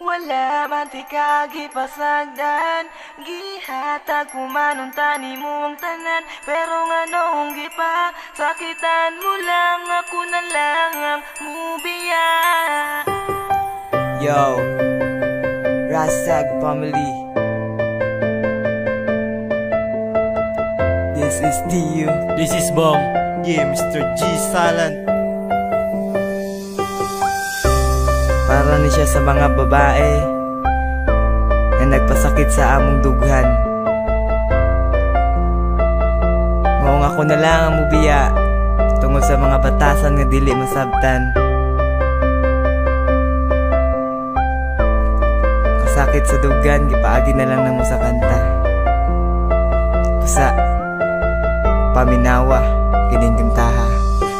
Wala man ti kagipasagdan, gihatag kumanunta ni mo ang tanan. Pero nga noong gipa, sakitan mo lang, ako na lang ang mubiya. Yo, Rastag family, this is Tio, This is Bong. Yeah, Mr. G Silent. para ni siya sa mga babae na nagpasakit sa among dughan. Maong ako na lang ang mubiya tungod sa mga batasan nga dili masabtan. Kasakit sa dughan, gipaagi na lang namo sa kanta. Kusa paminawa kining kantaha.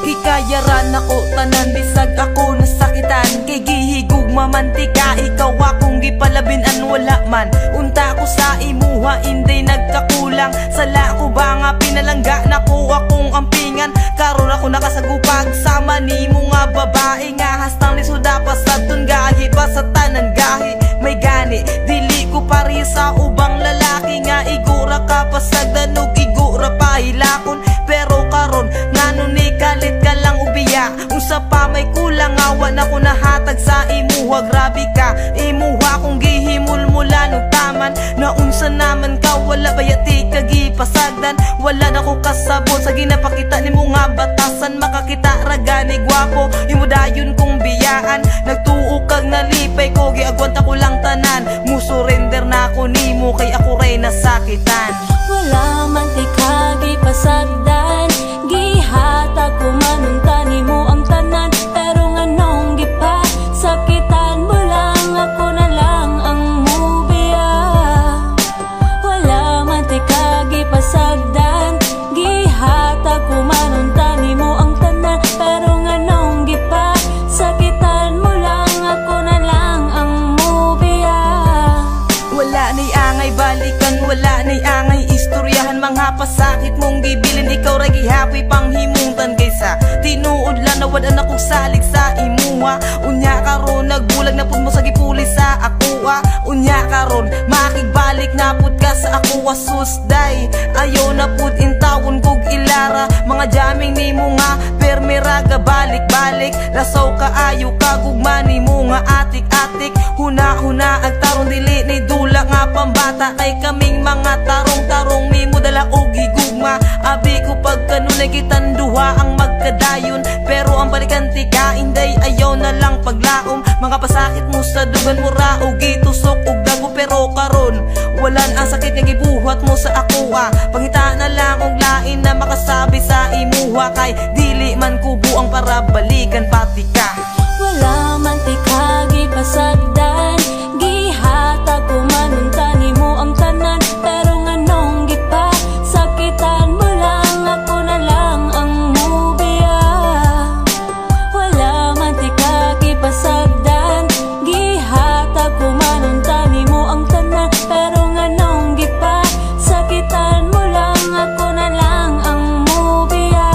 Hikayaran ako tanan, bisag ako nasakitan. Kay gihigug mamantika, ikaw akong gipalabinan. Wala man, unta ko sa imuha, hindi nagkakulang. Sala ko ba nga pinalangga, naku akong ampingan. Karon ako nakasagupag, sama ni mo nga babae. Nga hastang lisuda pa sa gahi pa sa tanan gahi. May gani, dili ko pari sa ubang lalaki. Nga igura ka pa sa danog, igura pa hilakon. Pero karon, ngano ni kalit ka lang ubiya. Unsa pa may kulang, awan ako nahatag sa imuha. Grabe ka, imuha kong gihimul mula nung taman. Naunsa naman ka, wala bayati kagipasagdan. Wala na ko kasabot sa ginapakita ni mo nga batasan. Makakita ragani gwapo, imudayon kong biyaan. Nagtuo kag nalipay ko, giagwanta ko lang tanan. Musurrender na ako nimo, kay ako ray nasakitan. Wala man ti kagipasagdan, gihatag kumanunta nimo ang tanan. Pero nganong gipa, sakitan mo lang, ako na lang ang mubiya. Wala man ti kagipasagdan, gihatag kumanunta nimo ang tanan. Pero nganong gipa, sakitan mo lang, ako na lang ang mubiya. Wala ni angay balikan, wala ni angay istoryahan. Mga pasakit mong gibilin, ikaw ra gihapoy panghimuntan. Kaysa tinuod lang na wadan akong salig sa imuha. Unya karon nagbulag na pud mo sa gipuli sa akuha. Unya karon makigbalik na pud ka sa akuha. Susday ayaw na pud intawon kog ilara. Mga jamming nimo nga permiraga balik-balik. Lasaw ka ayo ka gugma nimo nga atik-atik. Huna-huna ag tarong dili ni dula nga pambata. Kay kaming mga tarong-tarong mimo dala og higugma. Abi ko pagkanunay kitanduha ang magkadayon. Pero ang balikan tika inday ayaw na lang paglaom. Mga pasakit mo sa dugan mo ra og gitusok og dago. Pero karon walan ang sakit nga gibuhat mo sa akuha. Pangita na lang og lain na makasabi sa imuha. Kay dili man kubo ang para balikan pati ka. Wala man ti kagipasagdan, gihatag kumanunta nimo ang tanan. Pero nganong gipa, sakitan mo lang, ako na lang ang mubiya. Wala man ti kagipasagdan, gihatag kumanunta nimo ang tanan. Pero nganong gipa, sakitan mo lang, ako na lang ang mubiya.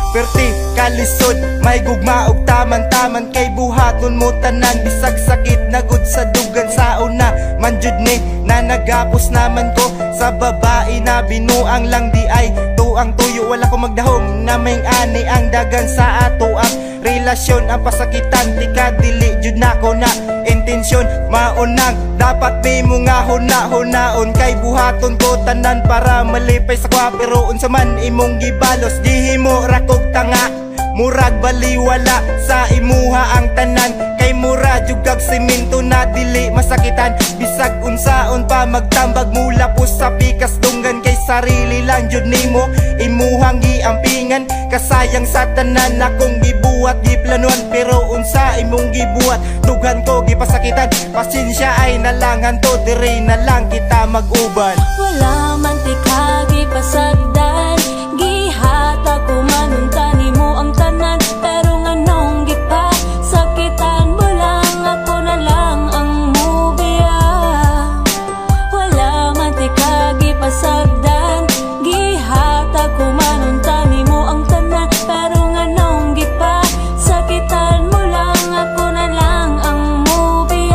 Perti kalisod, may gugma og taman-taman. Kay buhaton mo tanan, bisag sakit na gud sa dugan. Sa una man jud ni na nagapos naman ko sa babae na binuang lang di ay tuang tuyo. Wala ko magdahom na may ani ang dagan sa ato ang relasyon. Ang pasakitan tika dili jud nako na intensyon. Maunang dapat may mo nga huna-hunaon. Kay buhaton ko tanan para malipay sa kwa. Pero unsa man imong gibalos, dihimo ra kog tanga. Murag baliwala sa imuha ang tanan. Kay mura jugag semento na dili masakitan. Bisag unsaon pa magtambag mula po sa pikas dunggan. Kay sarili lang jud nimo imuhang giampingan. Kasayang sa tanan akong gibuhat giplanuan. Pero unsa imong gibuhat, dughan ko gipasakitan. Pasensya ay nalangan to, diri na lang kita mag-uban. Wala man ti kagipasagdan, gihatag kumanunta nimo ang tanan. Pero nganong gipa, sakitan mo lang, ako na lang ang mubiya. Wala man ti kagipasagdan, gihatag kumanunta nimo ang tanan. Pero nganong gipa, sakitan mo lang, ako na lang ang mubiya.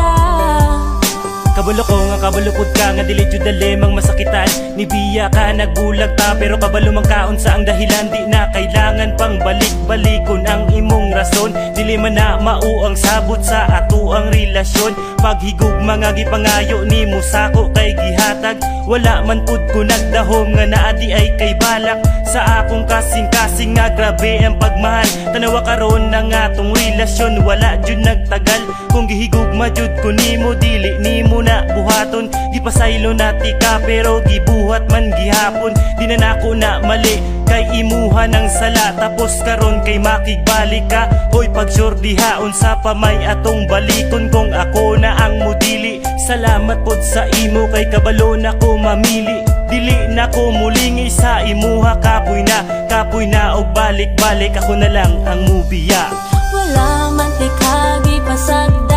kabalupod ka nga dili jud dalemang masakitan. Nibiya ka nagbulag ta pero kabalo man kaon sa ang dahilan. Di na kailangan pang balik-balikon ang imong rason. Dili man na mao ang sabot sa ato ang relasyon. Paghigog mga gipangayo nimo sako kay gihatag. Wala man pud ko nagdahom nga naa di ay kay balak. Sa akong kasing-kasing nga grabe ang pagmahal. Tanawa karon ng atong relasyon wala jud nagtagal. Kung gihigugma jud ko nimo dili nimo na buhaton. Gipasaylo nati ka pero gibuhat man gihapon. Di na nako na mali kay imuha ng sala. Tapos karon kay makigbalik ka. Hoy pagsurdihaon sa pamay atong balikon. Kung ako na ang mudili, salamat pod sa imo kay kabalo na ko mamili. Dili na ko mulingi sa imuha kapoy na og balik-balik ako na lang ang mubiya. Wala man ti kagipasagdan